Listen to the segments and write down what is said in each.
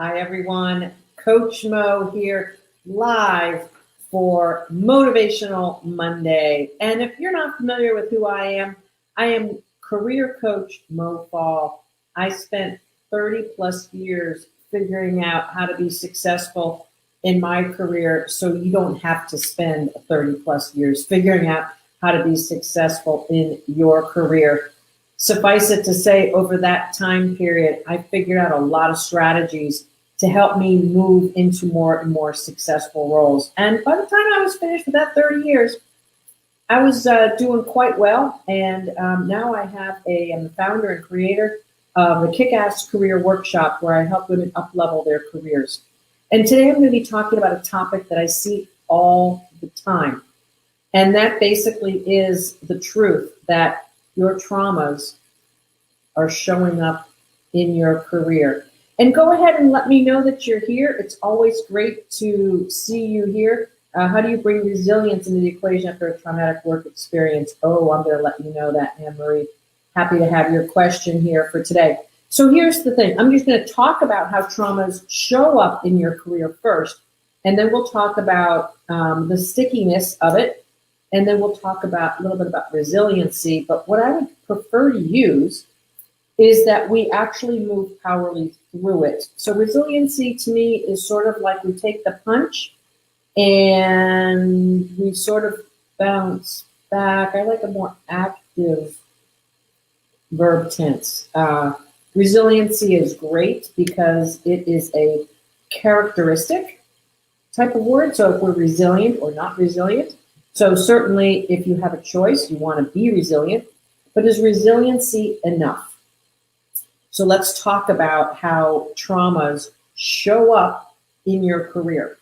Hi, everyone. Coach Mo here, live for Motivational Monday. And if you're not familiar with who I am career coach Mo Fall. I spent 30 plus years figuring out how to be successful in my career so you don't have to spend 30 plus years figuring out how to be successful in your career. Suffice it to say, over that time period, I figured out a lot of strategies to help me move into more and more successful roles. And by the time I was finished with that 30 years, I was doing quite well. And now I'm the founder and creator of the Kick-Ass Career Workshop, where I help women up-level their careers. And today I'm going to be talking about a topic that I see all the time. And that basically is the truth that your traumas are showing up in your career. And go ahead and let me know that you're here. It's always great to see you here. How do you bring resilience into the equation after a traumatic work experience? Oh, I'm going to let you know that, Anne-Marie. Happy to have your question here for today. So here's the thing. I'm just going to talk about how traumas show up in your career first, and then we'll talk about the stickiness of it, and then we'll talk about a little bit about resiliency. But what I would prefer to use is that we actually move powerfully through it. So resiliency to me is sort of like we take the punch and we sort of bounce back. I like a more active verb tense. Resiliency is great because it is a characteristic type of word. So if we're resilient or not resilient. So certainly if you have a choice, you want to be resilient, but is resiliency enough? So let's talk about how traumas show up in your career.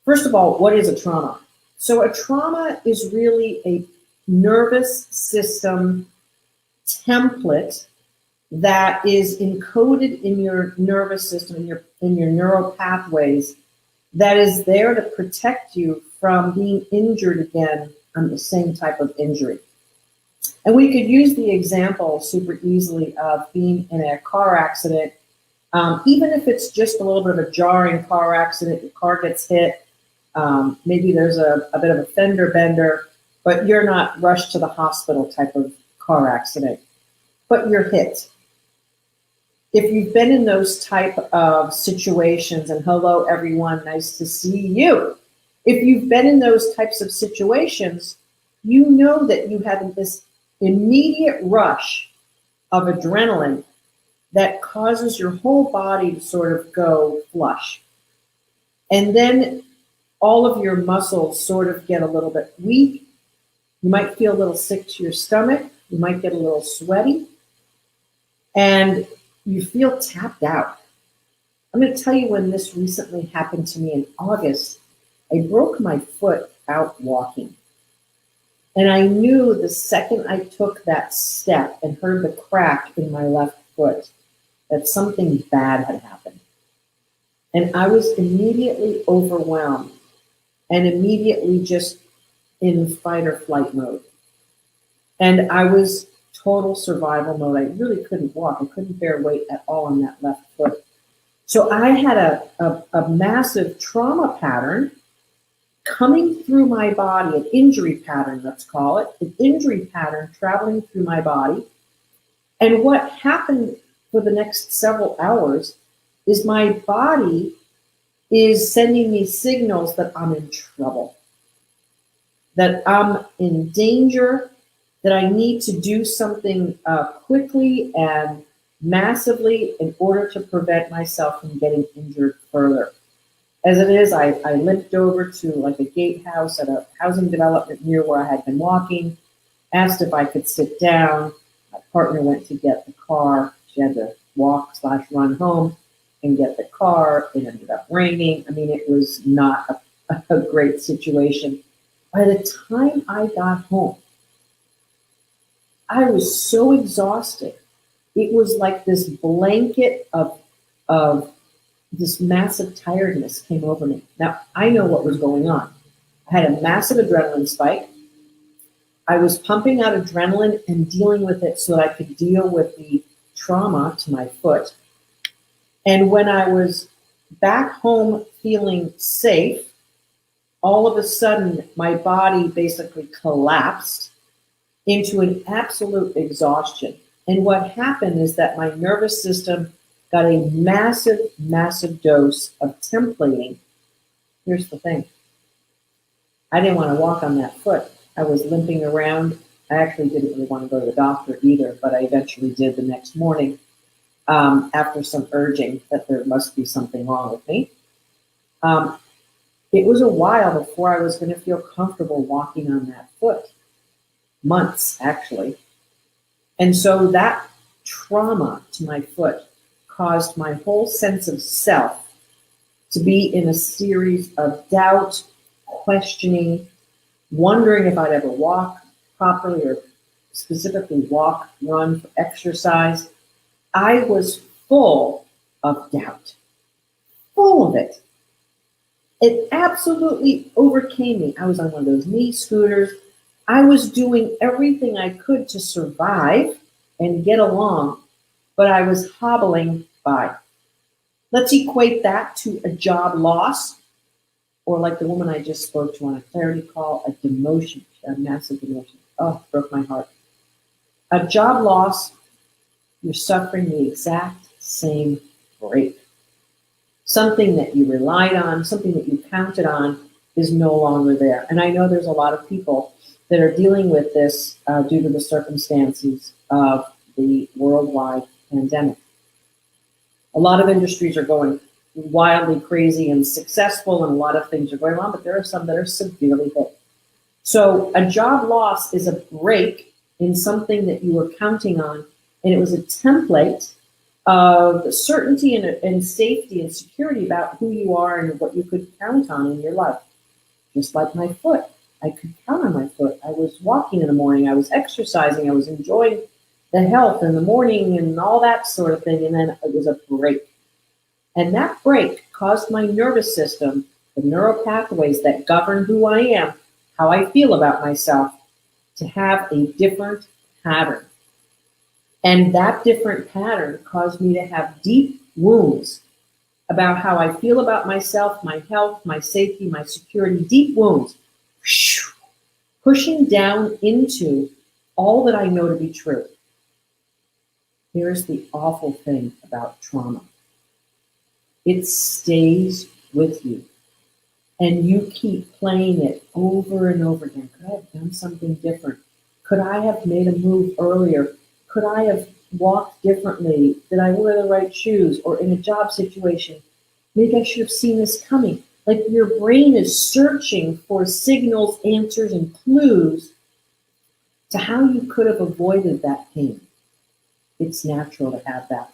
First of all, what is a trauma? So a trauma is really a nervous system template that is encoded in your nervous system, in your neural pathways, that is there to protect you from being injured again on the same type of injury. And we could use the example super easily of being in a car accident, even if it's just a little bit of a jarring car accident, your car gets hit, maybe there's a bit of a fender bender, but you're not rushed to the hospital type of car accident, but you're hit. If you've been in those type of situations, and hello everyone, nice to see you. If you've been in those types of situations, you know that you have this immediate rush of adrenaline that causes your whole body to sort of go flush. And then all of your muscles sort of get a little bit weak. You might feel a little sick to your stomach. You might get a little sweaty. And you feel tapped out. I'm going to tell you when this recently happened to me in August. I broke my foot out walking. And I knew the second I took that step and heard the crack in my left foot that something bad had happened. And I was immediately overwhelmed and immediately just in fight or flight mode. And I was total survival mode. I really couldn't walk. I couldn't bear weight at all on that left foot. So I had a massive trauma pattern coming through my body, an injury pattern, let's call it, an injury pattern traveling through my body. And what happened for the next several hours is my body is sending me signals that I'm in trouble, that I'm in danger, that I need to do something quickly and massively in order to prevent myself from getting injured further. As it is, I limped over to like a gatehouse at a housing development near where I had been walking, asked if I could sit down. My partner went to get the car. She had to walk/run home and get the car. It ended up raining. I mean, it was not a great situation. By the time I got home, I was so exhausted. It was like this blanket of this massive tiredness came over me. Now, I know what was going on. I had a massive adrenaline spike. I was pumping out adrenaline and dealing with it so that I could deal with the trauma to my foot. And when I was back home feeling safe, all of a sudden my body basically collapsed into an absolute exhaustion. And what happened is that my nervous system got a massive, massive dose of templating. Here's the thing. I didn't want to walk on that foot. I was limping around. I actually didn't really want to go to the doctor either, but I eventually did the next morning after some urging that there must be something wrong with me. It was a while before I was going to feel comfortable walking on that foot. Months, actually. And so that trauma to my foot caused my whole sense of self to be in a series of doubt, questioning, wondering if I'd ever walk properly or specifically walk, run, exercise. I was full of doubt, full of it. It absolutely overcame me. I was on one of those knee scooters. I was doing everything I could to survive and get along, but I was hobbling by. Let's equate that to a job loss, or like the woman I just spoke to on a clarity call, a demotion, a massive demotion. Oh, broke my heart. A job loss, you're suffering the exact same break. Something that you relied on, something that you counted on is no longer there. And I know there's a lot of people that are dealing with this due to the circumstances of the worldwide pandemic. A lot of industries are going wildly crazy and successful, and a lot of things are going on, but there are some that are severely hit. So a job loss is a break in something that you were counting on, and it was a template of certainty and safety and security about who you are and what you could count on in your life. Just like my foot. I could count on my foot. I was walking in the morning. I was exercising. I was enjoying the health in the morning and all that sort of thing. And then it was a break. And that break caused my nervous system, the neural pathways that govern who I am, how I feel about myself, to have a different pattern. And that different pattern caused me to have deep wounds about how I feel about myself, my health, my safety, my security, deep wounds, pushing down into all that I know to be true. Here's the awful thing about trauma. It stays with you, and you keep playing it over and over again. Could I have done something different? Could I have made a move earlier? Could I have walked differently? Did I wear the right shoes? Or in a job situation, maybe I should have seen this coming. Like your brain is searching for signals, answers, and clues to how you could have avoided that pain. It's natural to have that.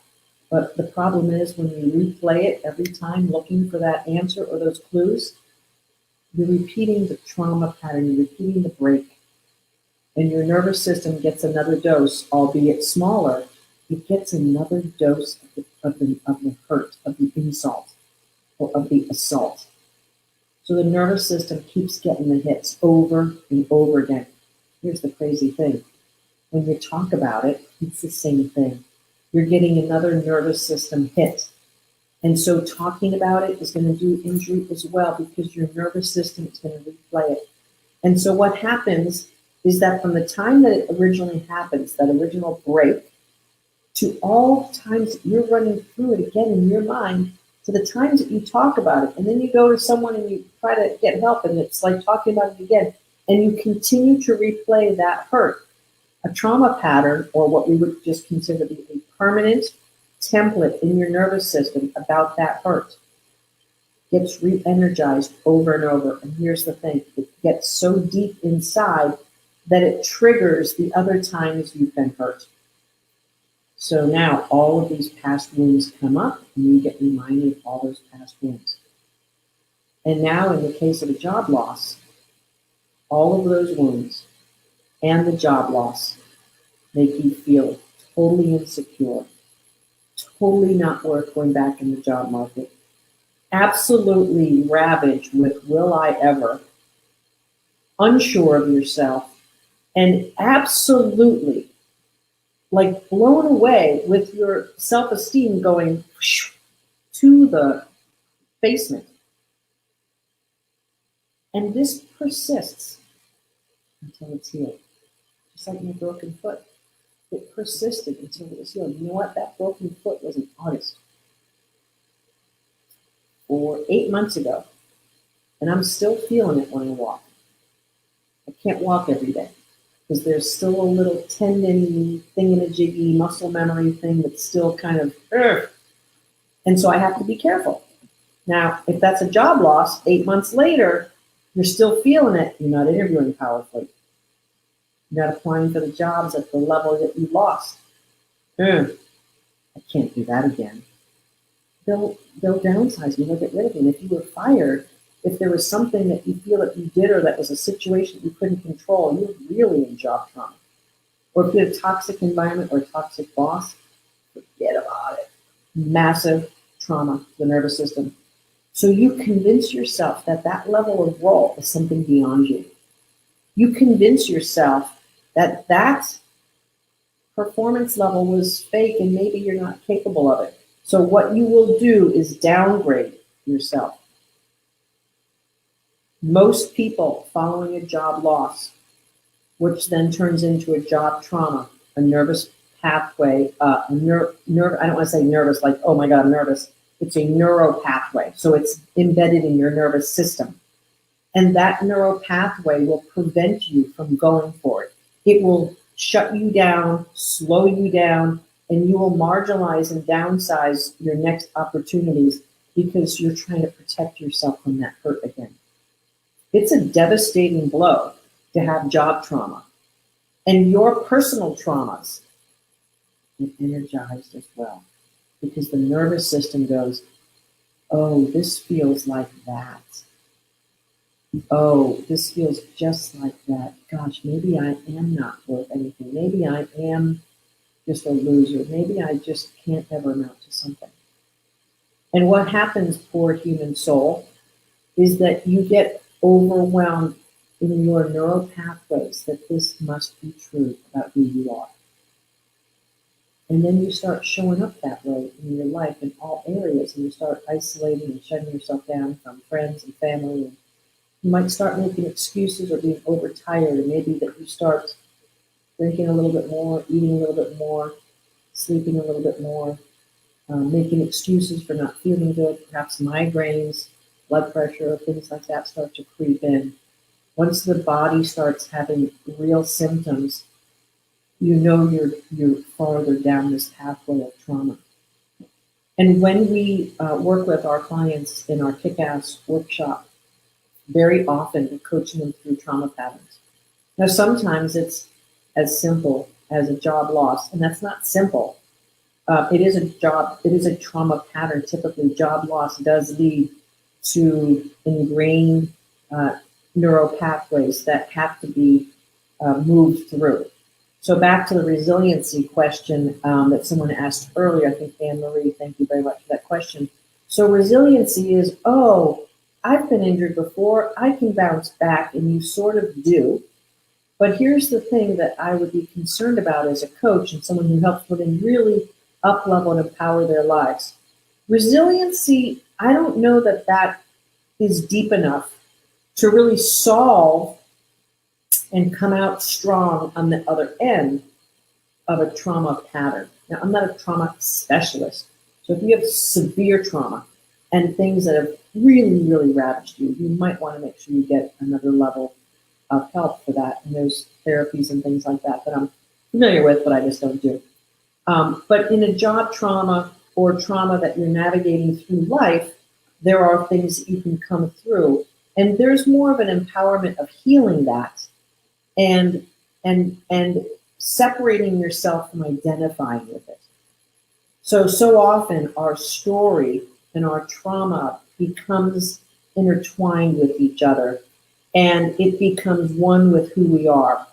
But the problem is when you replay it every time looking for that answer or those clues, you're repeating the trauma pattern, you're repeating the break. And your nervous system gets another dose, albeit smaller. It gets another dose of the hurt, of the insult, or of the assault. So the nervous system keeps getting the hits over and over again. Here's the crazy thing. When you talk about it, it's the same thing. You're getting another nervous system hit. And so talking about it is going to do injury as well because your nervous system is going to replay it. And so what happens is that from the time that it originally happens, that original break, to all times that you're running through it again in your mind, to the times that you talk about it, and then you go to someone and you try to get help, and it's like talking about it again, and you continue to replay that hurt. A trauma pattern, or what we would just consider to be a permanent template in your nervous system about that hurt, gets re-energized over and over. And here's the thing, it gets so deep inside that it triggers the other times you've been hurt. So now all of these past wounds come up and you get reminded of all those past wounds. And now in the case of a job loss, all of those wounds and the job loss make you feel totally insecure, totally not worth going back in the job market, absolutely ravaged with will I ever, unsure of yourself, and absolutely like blown away with your self-esteem going, to the basement. And this persists until it's healed. Just like my broken foot. It persisted until it was healed. You know what? That broken foot was in August, or 8 months ago. And I'm still feeling it when I walk. I can't walk every day because there's still a little tendon thingamajiggy muscle memory thing that's still kind of, ugh. And so I have to be careful. Now, if that's a job loss, 8 months later, you're still feeling it, you're not interviewing powerfully. You're not applying for the jobs at the level that you lost. I can't do that again. They'll downsize me, they'll get rid of me. And if you were fired, if there was something that you feel that you did or that was a situation that you couldn't control, you're really in job trauma. Or if you had a toxic environment or a toxic boss, forget about it. Massive trauma to the nervous system. So you convince yourself that that level of role is something beyond you. You convince yourself that that performance level was fake and maybe you're not capable of it. So what you will do is downgrade yourself. Most people following a job loss, which then turns into a job trauma, a nervous pathway, I don't want to say nervous like, oh my God, I'm nervous. It's a neuro pathway. So it's embedded in your nervous system. And that neuro pathway will prevent you from going for it. It will shut you down, slow you down, and you will marginalize and downsize your next opportunities because you're trying to protect yourself from that hurt again. It's a devastating blow to have job trauma. And your personal traumas get energized as well because the nervous system goes, oh, this feels like that. Oh, this feels just like that. Gosh, maybe I am not worth anything. Maybe I am just a loser. Maybe I just can't ever amount to something. And what happens, poor human soul, is that you get overwhelmed in your neural pathways that this must be true about who you are. And then you start showing up that way in your life in all areas, and you start isolating and shutting yourself down from friends and family. And you might start making excuses or being overtired, and maybe that you start drinking a little bit more, eating a little bit more, sleeping a little bit more, making excuses for not feeling good. Perhaps migraines, blood pressure, things like that start to creep in. Once the body starts having real symptoms, you know you're farther down this pathway of trauma. And when we work with our clients in our kick-ass workshop, very often we're coaching them through trauma patterns. Now, sometimes it's as simple as a job loss, and that's not simple. It is a trauma pattern. Typically, job loss does lead to ingrained neuro pathways that have to be moved through. So back to the resiliency question that someone asked earlier, I think Anne-Marie, thank you very much for that question. So resiliency is, oh, I've been injured before, I can bounce back, and you sort of do. But here's the thing that I would be concerned about as a coach and someone who helps women really up-level and empower their lives. Resiliency, I don't know that that is deep enough to really solve and come out strong on the other end of a trauma pattern. Now, I'm not a trauma specialist, so if you have severe trauma and things that have really, really ravaged you, you might want to make sure you get another level of help for that. And there's therapies and things like that that I'm familiar with, but I just don't do. But in a job trauma or trauma that you're navigating through life, there are things that you can come through. And there's more of an empowerment of healing that and separating yourself from identifying with it. So often our story and our trauma becomes intertwined with each other, and it becomes one with who we are.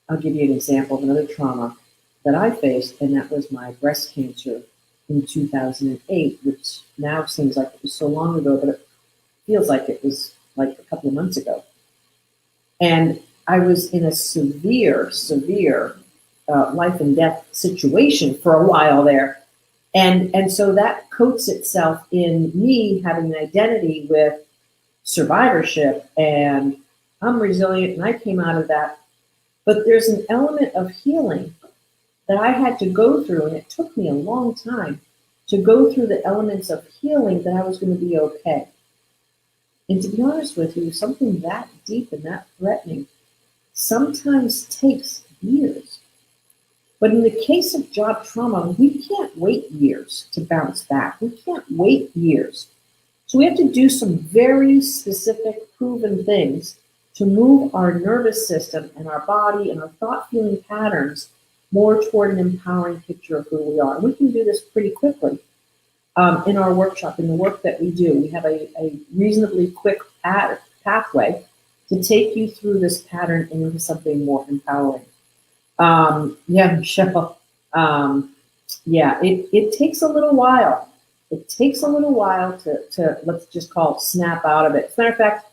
I'll give you an example of another trauma that I faced, and that was my breast cancer in 2008, which now seems like it was so long ago, but it feels like it was like a couple of months ago. And I was in a severe life and death situation for a while there. And so that coats itself in me having an identity with survivorship, and I'm resilient and I came out of that. But there's an element of healing that I had to go through, and it took me a long time to go through the elements of healing that I was going to be okay. And to be honest with you, something that deep and that threatening sometimes takes years. But in the case of job trauma, we can't wait years to bounce back. We can't wait years. So we have to do some very specific, proven things to move our nervous system and our body and our thought feeling patterns more toward an empowering picture of who we are. And we can do this pretty quickly in our workshop, in the work that we do. We have a reasonably quick pathway to take you through this pattern and into something more empowering. Michelle. It takes a little while. It takes a little while to let's just call it snap out of it. As a matter of fact,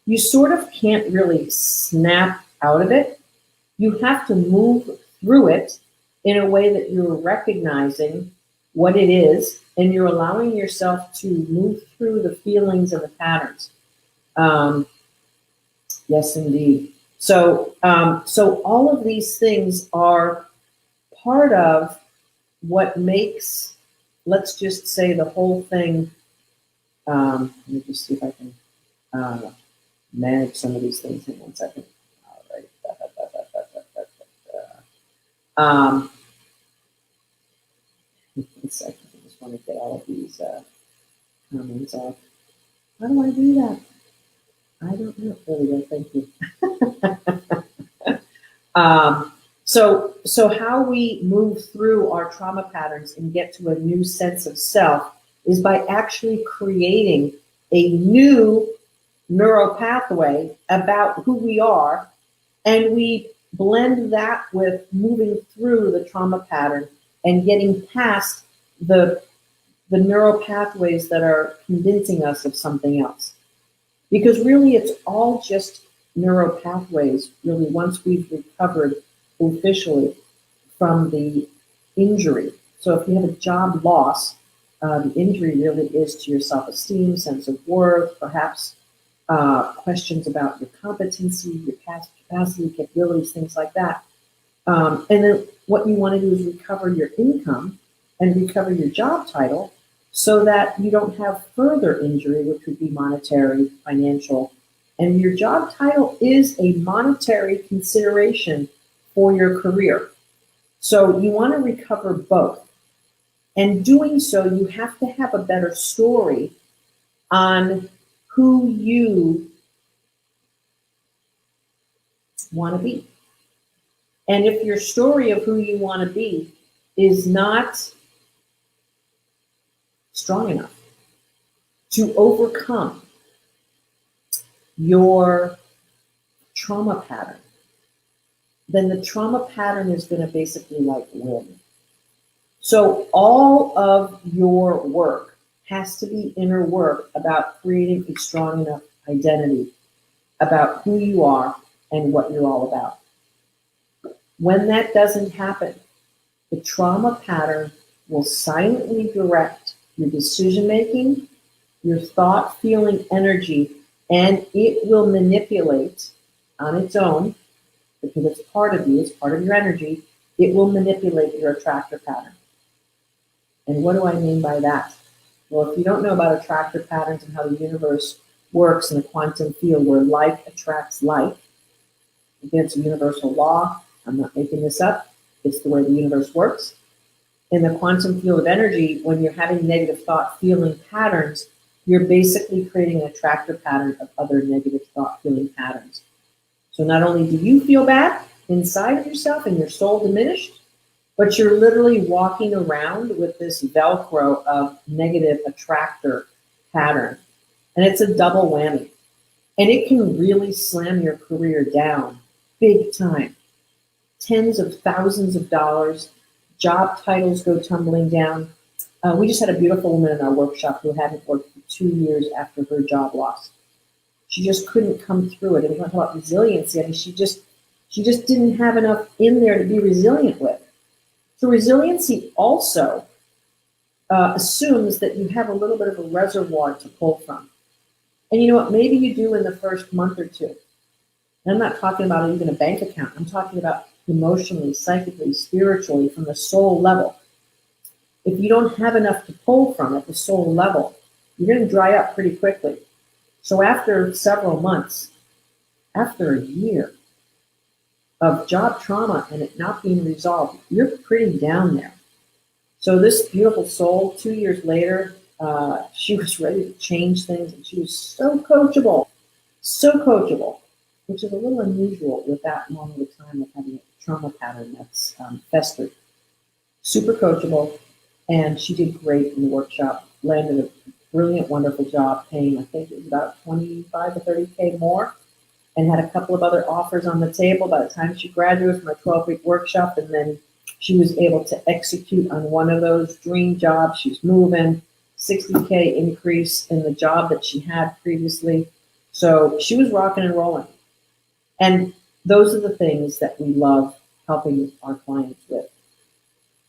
you sort of can't really snap out of it. You have to move through it in a way that you're recognizing what it is, and you're allowing yourself to move through the feelings and the patterns. Yes, indeed. So all of these things are part of what makes, let's just say, the whole thing. Let me just see if I can manage some of these things in 1 second. All right. One second. I just want to get all of these comments off. How do I do that? I don't know. There we go. Thank you. So how we move through our trauma patterns and get to a new sense of self is by actually creating a new neural pathway about who we are, and we blend that with moving through the trauma pattern and getting past the neural pathways that are convincing us of something else. Because really, it's all just neural pathways, really, once we've recovered officially from the injury. So if you have a job loss, the injury really is to your self-esteem, sense of worth, perhaps questions about your competency, your past capacity, capabilities, things like that. And then what you want to do is recover your income and recover your job title so that you don't have further injury, which would be monetary, financial. And your job title is a monetary consideration for your career. So you want to recover both. And doing so, you have to have a better story on who you want to be. And if your story of who you want to be is not strong enough to overcome your trauma pattern, then the trauma pattern is going to basically like win. So all of your work has to be inner work about creating a strong enough identity about who you are and what you're all about. When that doesn't happen, the trauma pattern will silently direct your decision-making, your thought, feeling, energy, and it will manipulate on its own, because it's part of you, it's part of your energy, it will manipulate your attractor pattern. And what do I mean by that? Well, if you don't know about attractor patterns and how the universe works in the quantum field where like attracts like, again, it's a universal law. I'm not making this up. It's the way the universe works. In the quantum field of energy, when you're having negative thought, feeling patterns, you're basically creating an attractor pattern of other negative thought, feeling patterns. So not only do you feel bad inside of yourself and your soul diminished, but you're literally walking around with this Velcro of negative attractor pattern. And it's a double whammy. And it can really slam your career down big time. Tens of thousands of dollars, job titles go tumbling down. We just had a beautiful woman in our workshop who hadn't worked for 2 years after her job loss. She just couldn't come through it. And we talk about resiliency. I mean, she just didn't have enough in there to be resilient with. So resiliency also assumes that you have a little bit of a reservoir to pull from. And you know what? Maybe you do in the first month or two. And I'm not talking about even a bank account. I'm talking about emotionally, psychically, spiritually, from the soul level. If you don't have enough to pull from at the soul level, you're going to dry up pretty quickly. So after several months, after a year of job trauma and it not being resolved, you're pretty down there. So this beautiful soul, 2 years later, she was ready to change things, and she was so coachable, which is a little unusual with that long of a time of having a trauma pattern that's festered. Super coachable, and she did great in the workshop, landed a brilliant, wonderful job paying, I think it was about 25 to 30K more, and had a couple of other offers on the table by the time she graduated from a 12-week workshop, and then she was able to execute on one of those dream jobs. She's moving, 60K increase in the job that she had previously. So she was rocking and rolling. And those are the things that we love helping our clients with.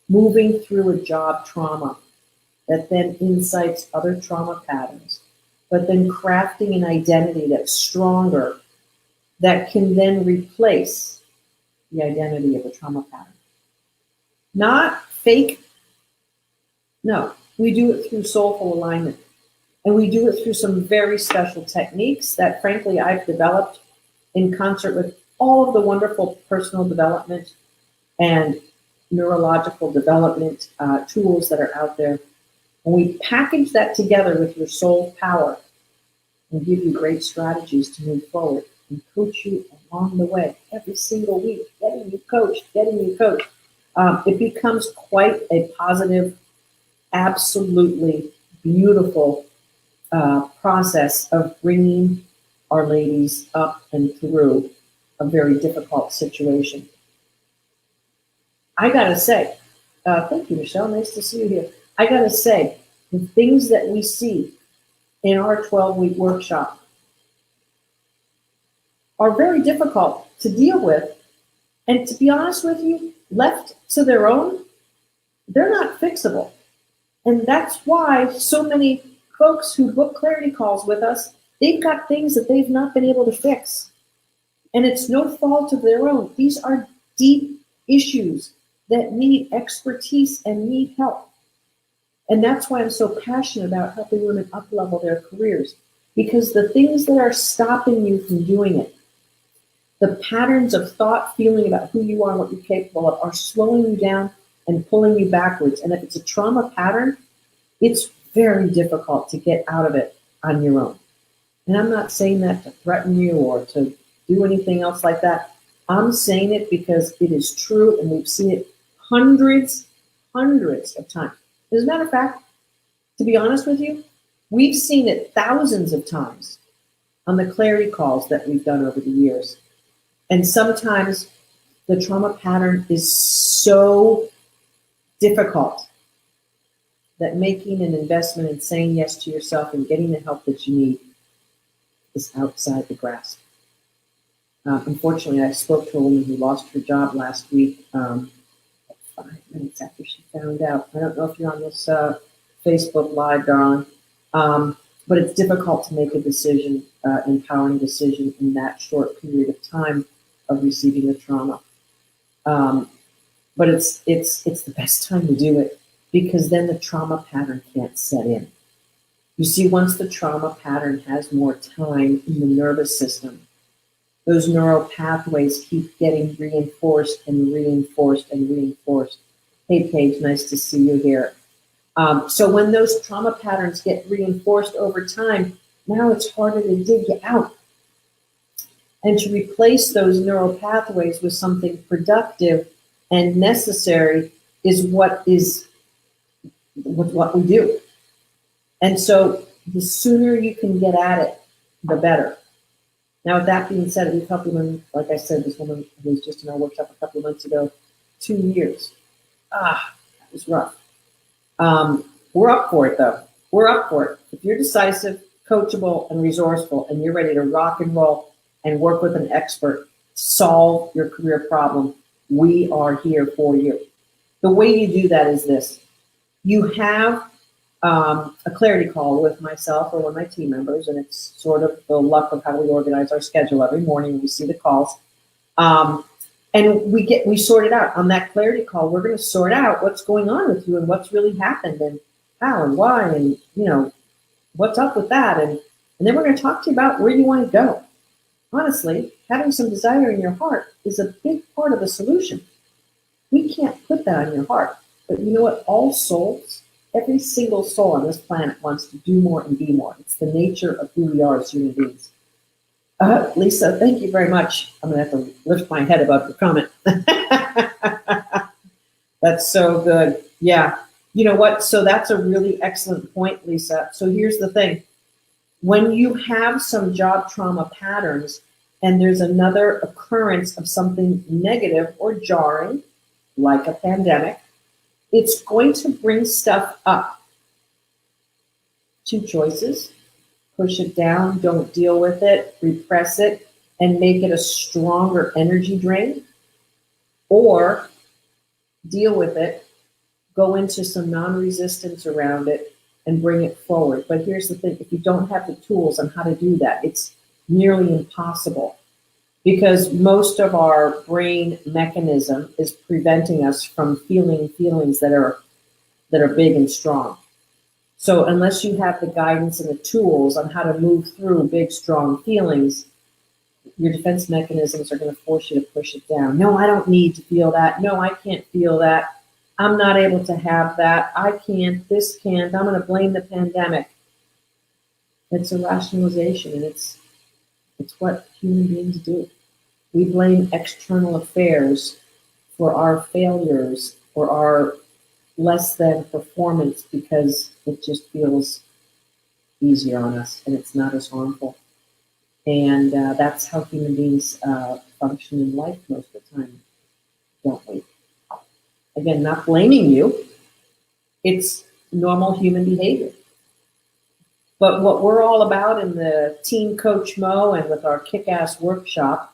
Moving through a job trauma that then incites other trauma patterns, but then crafting an identity that's stronger that can then replace the identity of a trauma pattern. Not fake. No, we do it through soulful alignment. And we do it through some very special techniques that, frankly, I've developed in concert with all of the wonderful personal development and neurological development tools that are out there. And we package that together with your soul power and give you great strategies to move forward and coach you along the way every single week, getting you coached. It becomes quite a positive, absolutely beautiful process of bringing our ladies up and through a very difficult situation. I gotta say, thank you, Michelle. Nice to see you here. I gotta say, the things that we see in our 12-week workshop are very difficult to deal with. And to be honest with you, left to their own, they're not fixable. And that's why so many folks who book clarity calls with us, they've got things that they've not been able to fix. And it's no fault of their own. These are deep issues that need expertise and need help. And that's why I'm so passionate about helping women up-level their careers, because the things that are stopping you from doing it, the patterns of thought, feeling about who you are and what you're capable of, are slowing you down and pulling you backwards. And if it's a trauma pattern, it's very difficult to get out of it on your own. And I'm not saying that to threaten you or to do anything else like that. I'm saying it because it is true, and we've seen it hundreds of times. As a matter of fact, to be honest with you, we've seen it thousands of times on the clarity calls that we've done over the years. And sometimes the trauma pattern is so difficult that making an investment and saying yes to yourself and getting the help that you need is outside the grasp. Unfortunately, I spoke to a woman who lost her job last week 5 minutes after she found out. I don't know if you're on this Facebook Live, darling, but it's difficult to make a decision, empowering decision in that short period of time of receiving the trauma. But it's the best time to do it, because then the trauma pattern can't set in. You see, once the trauma pattern has more time in the nervous system, those neural pathways keep getting reinforced and reinforced and reinforced. Hey, Paige, nice to see you here. So when those trauma patterns get reinforced over time, now it's harder to dig you out. And to replace those neural pathways with something productive and necessary is what we do. And so the sooner you can get at it, the better. Now, with that being said, we've helped women, like I said, this woman who was just in our workshop a couple of months ago, 2 years. That was rough. We're up for it, though. We're up for it. If you're decisive, coachable, and resourceful, and you're ready to rock and roll and work with an expert, solve your career problem, we are here for you. The way you do that is this. You have a clarity call with myself or one of my team members, and it's sort of the luck of how we organize our schedule every morning. We see the calls, and we sort it out on that clarity call. We're going to sort out what's going on with you and what's really happened and how and why and what's up with that, and then we're going to talk to you about where you want to go. Honestly, having some desire in your heart is a big part of the solution. We can't put that on your heart, but you know what? All souls, every single soul on this planet wants to do more and be more. It's the nature of who we are as human beings. Lisa, thank you very much. I'm going to have to lift my head above your comment. That's so good. Yeah. You know what? So that's a really excellent point, Lisa. So here's the thing. When you have some job trauma patterns and there's another occurrence of something negative or jarring, like a pandemic, it's going to bring stuff up. Two choices: push it down, don't deal with it, repress it, and make it a stronger energy drain, or deal with it, go into some non-resistance around it, and bring it forward. But here's the thing: if you don't have the tools on how to do that, it's nearly impossible, because most of our brain mechanism is preventing us from feeling feelings that are big and strong. So unless you have the guidance and the tools on how to move through big, strong feelings, your defense mechanisms are going to force you to push it down. No, I don't need to feel that. No, I can't feel that. I'm not able to have that. I can't. This can't. I'm going to blame the pandemic. It's a rationalization, and it's what human beings do. We blame external affairs for our failures or our less than performance because it just feels easier on us and it's not as harmful. And that's how human beings function in life most of the time, don't we? Again, not blaming you. It's normal human behavior. But what we're all about in the Team Coach Mo and with our kick-ass workshop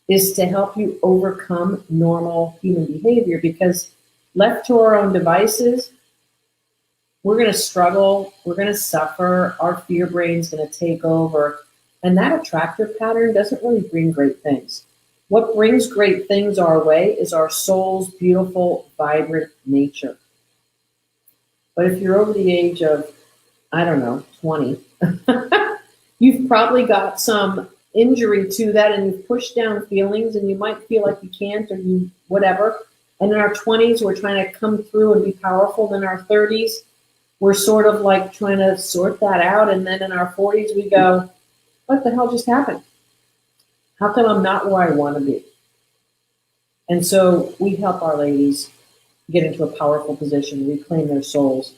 is to help you overcome normal human behavior, because left to our own devices, we're going to struggle, we're going to suffer, our fear brain's going to take over, and that attractor pattern doesn't really bring great things. What brings great things our way is our soul's beautiful, vibrant nature. But if you're over the age of, 20, you've probably got some injury to that and you've pushed down feelings and you might feel like you can't or you whatever. And in our 20s, we're trying to come through and be powerful. In our 30s, we're sort of like trying to sort that out. And then in our 40s, we go, what the hell just happened? How come I'm not where I want to be? And so we help our ladies get into a powerful position, reclaim their souls,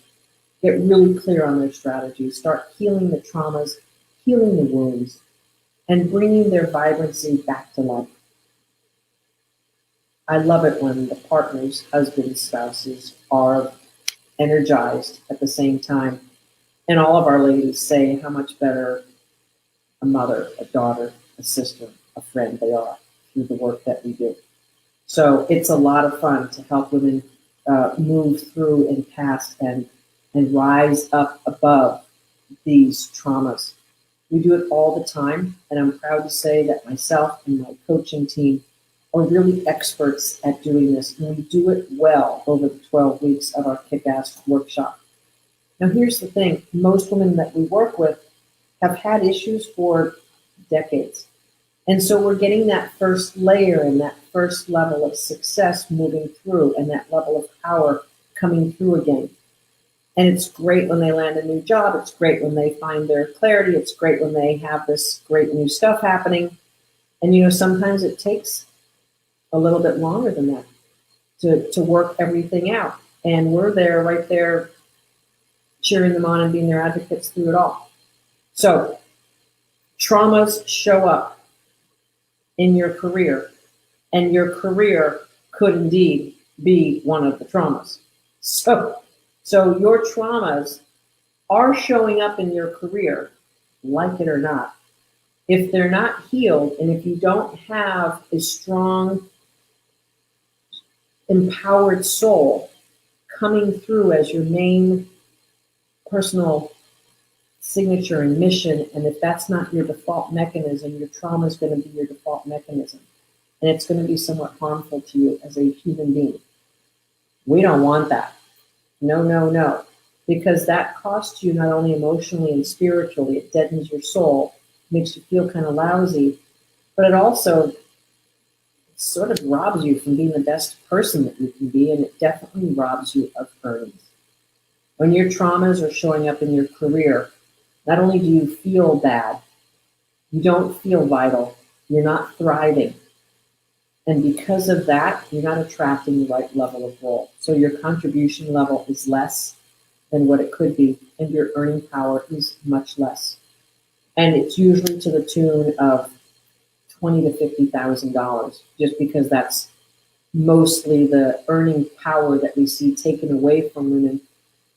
get really clear on their strategies, start healing the traumas, healing the wounds, and bringing their vibrancy back to life. I love it when the partners, husbands, spouses are energized at the same time. And all of our ladies say how much better a mother, a daughter, a sister, a friend they are through the work that we do. So it's a lot of fun to help women move through and past and rise up above these traumas. We do it all the time, and I'm proud to say that myself and my coaching team are really experts at doing this, and we do it well over the 12 weeks of our kick-ass workshop. Now, here's the thing. Most women that we work with have had issues for decades. And so we're getting that first layer and that first level of success moving through and that level of power coming through again. And it's great when they land a new job. It's great when they find their clarity. It's great when they have this great new stuff happening. And, sometimes it takes a little bit longer than that to work everything out. And we're there, right there, cheering them on and being their advocates through it all. So traumas show up in your career, and your career could indeed be one of the traumas. So your traumas are showing up in your career, like it or not. If they're not healed, and if you don't have a strong, empowered soul coming through as your main personal signature and mission. And if that's not your default mechanism, your trauma is going to be your default mechanism. And it's going to be somewhat harmful to you as a human being. We don't want that. No, no, no. Because that costs you not only emotionally and spiritually, it deadens your soul, makes you feel kind of lousy, but it also sort of robs you from being the best person that you can be, and it definitely robs you of earnings. When your traumas are showing up in your career, not only do you feel bad, you don't feel vital, you're not thriving. And because of that, you're not attracting the right level of role. So your contribution level is less than what it could be, and your earning power is much less. And it's usually to the tune of $20,000 to $50,000, just because that's mostly the earning power that we see taken away from women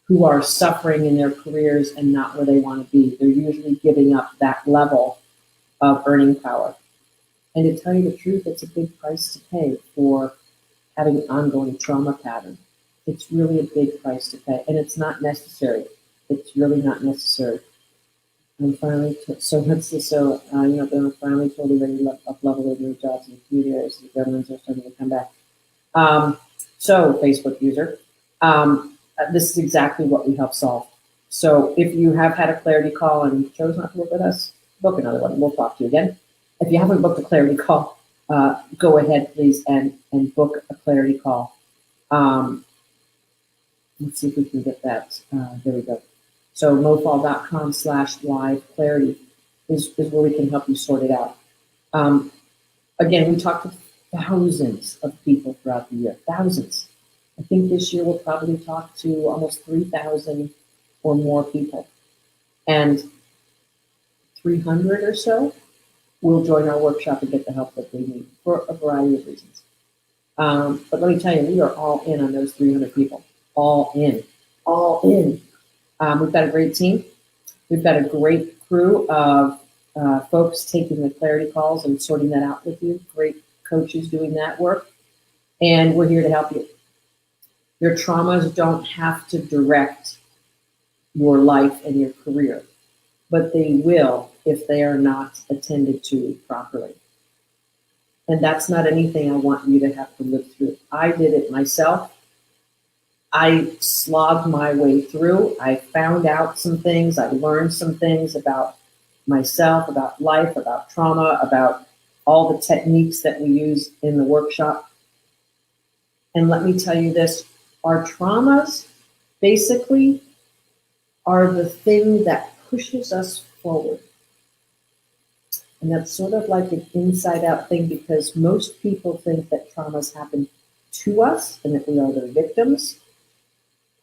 who are suffering in their careers and not where they want to be. They're usually giving up that level of earning power. And to tell you the truth, it's a big price to pay for having an ongoing trauma pattern. It's really a big price to pay, and it's not necessary. It's really not necessary. I'm finally they're finally totally ready to up-level their jobs in a few years. The governments are starting to come back. So, Facebook user, this is exactly what we help solve. So, if you have had a clarity call and chose not to work with us, book another one. We'll talk to you again. If you haven't booked a clarity call, go ahead, please, and book a clarity call. Let's see if we can get that. There we go. So mofall.com/live clarity is where we can help you sort it out. Again, we talk to thousands of people throughout the year, thousands. I think this year we'll probably talk to almost 3,000 or more people. And 300 or so will join our workshop and get the help that they need for a variety of reasons. But let me tell you, we are all in on those 300 people. All in. All in. We've got a great team. We've got a great crew of folks taking the clarity calls and sorting that out with you. Great coaches doing that work. And we're here to help you. Your traumas don't have to direct your life and your career, but they will if they are not attended to properly. And that's not anything I want you to have to live through. I did it myself. I slogged my way through. I found out some things. I learned some things about myself, about life, about trauma, about all the techniques that we use in the workshop. And let me tell you this, our traumas basically are the thing that pushes us forward. And that's sort of like an inside out thing, because most people think that traumas happen to us and that we are the victims.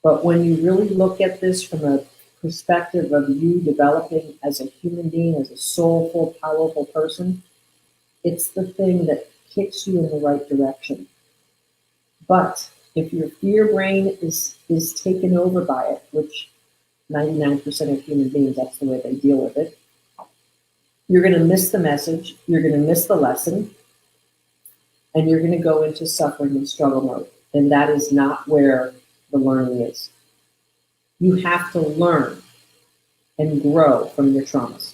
But when you really look at this from a perspective of you developing as a human being, as a soulful, powerful person, it's the thing that kicks you in the right direction. But if your fear brain is taken over by it, which 99% of human beings, that's the way they deal with it, you're going to miss the message, you're going to miss the lesson, and you're going to go into suffering and struggle mode. And that is not where the learning is. You have to learn and grow from your traumas.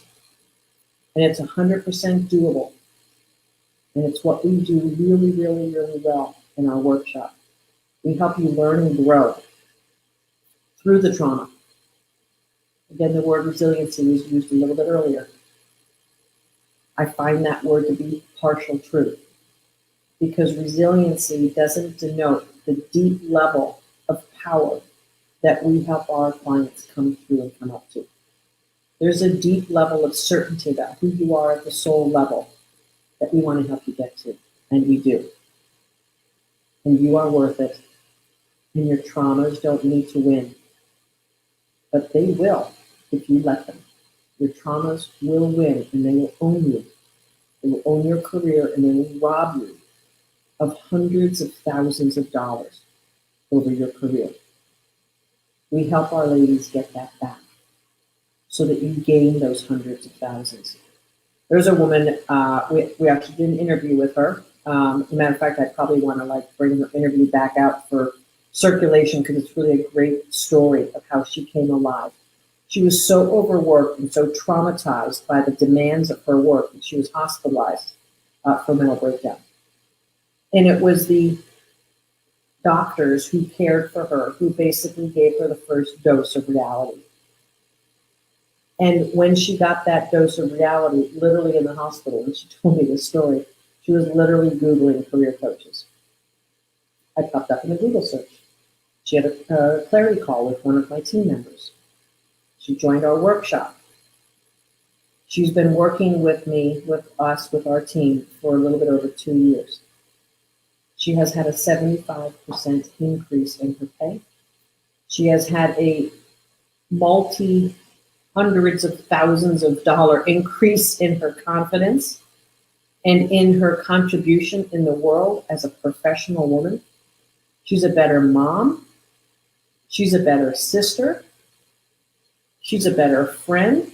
And it's 100% doable. And it's what we do really, really, really well in our workshop. We help you learn and grow through the trauma. Again, the word resiliency was used a little bit earlier. I find that word to be partial truth, because resiliency doesn't denote the deep level of power that we help our clients come through and come up to. There's a deep level of certainty about who you are at the soul level that we want to help you get to, and we do. And you are worth it, and your traumas don't need to win, but they will if you let them. Your traumas will win, and they will own you. They will own your career, and they will rob you of hundreds of thousands of dollars over your career. We help our ladies get that back so that you gain those hundreds of thousands. There's a woman, we actually did an interview with her. As a matter of fact, I probably want to bring her interview back out for circulation, because it's really a great story of how she came alive. She was so overworked and so traumatized by the demands of her work that she was hospitalized for mental breakdown. And it was the doctors who cared for her who basically gave her the first dose of reality. And when she got that dose of reality, literally in the hospital, and she told me this story, she was literally Googling career coaches. I popped up in a Google search. She had a clarity call with one of my team members. She joined our workshop. She's been working with me, with us, with our team for a little bit over 2 years. She has had a 75% increase in her pay. She has had a hundreds of thousands of dollar increase in her confidence and in her contribution in the world as a professional woman. She's a better mom. She's a better sister. She's a better friend.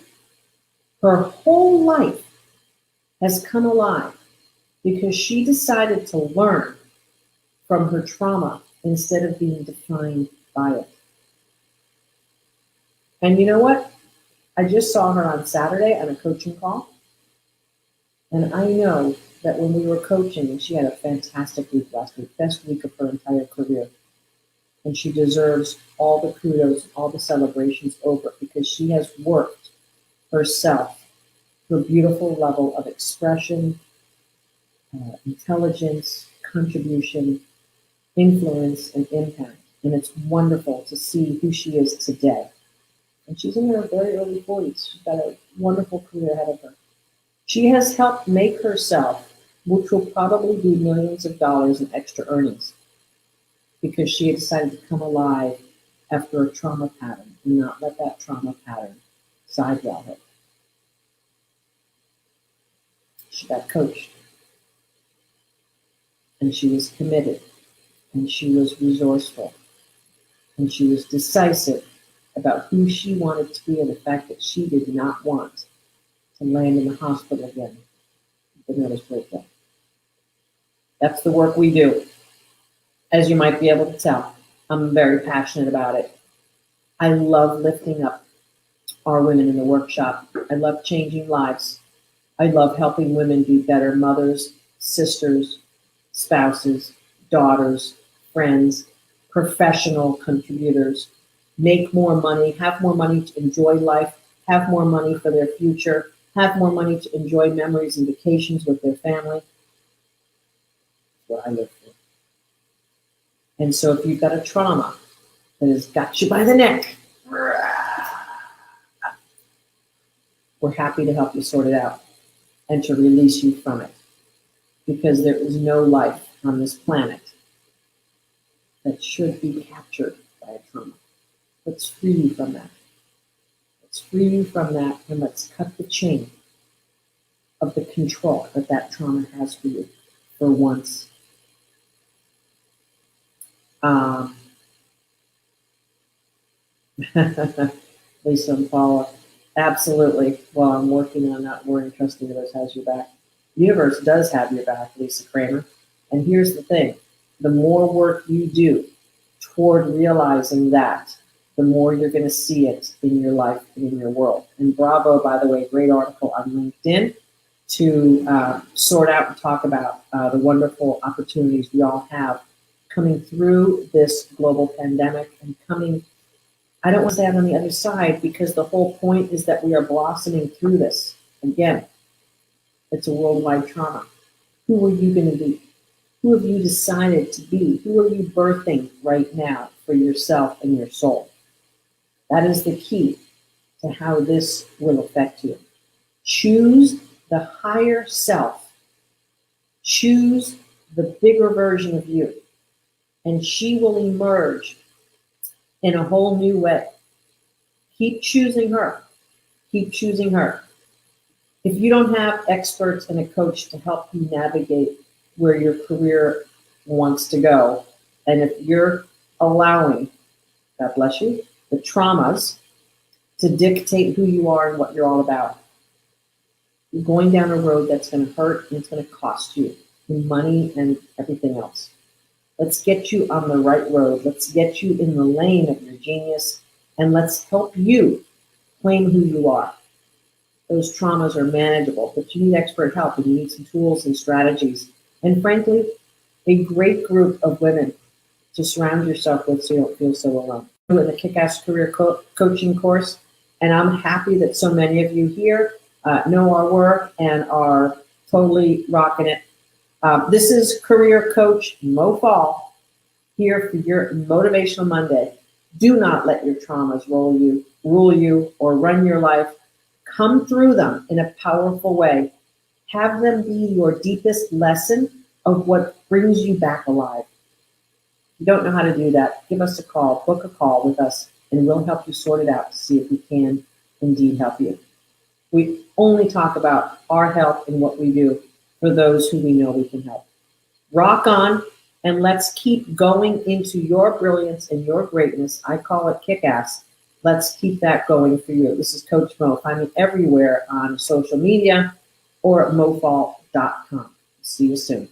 Her whole life has come alive because she decided to learn from her trauma instead of being defined by it. And you know what? I just saw her on Saturday on a coaching call. And I know that when we were coaching, and she had a fantastic week last week, best week of her entire career. And she deserves all the kudos, all the celebrations over it because she has worked herself to a beautiful level of expression, intelligence, contribution, influence, and impact. And it's wonderful to see who she is today. And she's in her very early 40s. She's got a wonderful career ahead of her. She has helped make herself, which will probably be millions of dollars in extra earnings, because she had decided to come alive after a trauma pattern and not let that trauma pattern sidewall her. She got coached, and she was committed, and she was resourceful, and she was decisive about who she wanted to be and the fact that she did not want to land in the hospital again with a nervous breakdown. That's the work we do. As you might be able to tell, I'm very passionate about it. I love lifting up our women in the workshop. I love changing lives. I love helping women be better mothers, sisters, spouses, daughters, friends, professional contributors, make more money, have more money to enjoy life, have more money for their future, have more money to enjoy memories and vacations with their family. That's what I live for. And so if you've got a trauma that has got you by the neck, we're happy to help you sort it out and to release you from it. Because there is no life on this planet that should be captured by a trauma. Let's free you from that. Let's free you from that, and let's cut the chain of the control that that trauma has for you for once. Lisa and Paula, absolutely. Well, I'm working on that. More Trusting Universe has your back. The universe does have your back, Lisa Kramer. And here's the thing. The more work you do toward realizing that, the more you're going to see it in your life and in your world. And bravo, by the way, great article on LinkedIn to sort out and talk about the wonderful opportunities we all have coming through this global pandemic and coming, I don't want to say I'm on the other side, because the whole point is that we are blossoming through this. Again, it's a worldwide trauma. Who are you going to be? Who have you decided to be? Who are you birthing right now for yourself and your soul? That is the key to how this will affect you. Choose the higher self. Choose the bigger version of you. And she will emerge in a whole new way. Keep choosing her. Keep choosing her. If you don't have experts and a coach to help you navigate where your career wants to go, and if you're allowing, God bless you, the traumas to dictate who you are and what you're all about, you're going down a road that's going to hurt and it's going to cost you in money and everything else. Let's get you on the right road. Let's get you in the lane of your genius, and let's help you Claim who you are. Those traumas are manageable, but you need expert help and you need some tools and strategies. And frankly, a great group of women to surround yourself with so you don't feel so alone. I'm in the Kick-Ass Career Coaching course, and I'm happy that so many of you here know our work and are totally rocking it. This is Career Coach Mo Fall here for your Motivational Monday. Do not let your traumas rule you, or run your life. Come through them in a powerful way. Have them be your deepest lesson of what brings you back alive. If you don't know how to do that, give us a call, book a call with us, and we'll help you sort it out to see if we can indeed help you. We only talk about our help and what we do for those who we know we can help. Rock on, and let's keep going into your brilliance and your greatness. I call it kick-ass. Let's keep that going for you. This is Coach Mo. Find me everywhere on social media or at mofall.com. See you soon.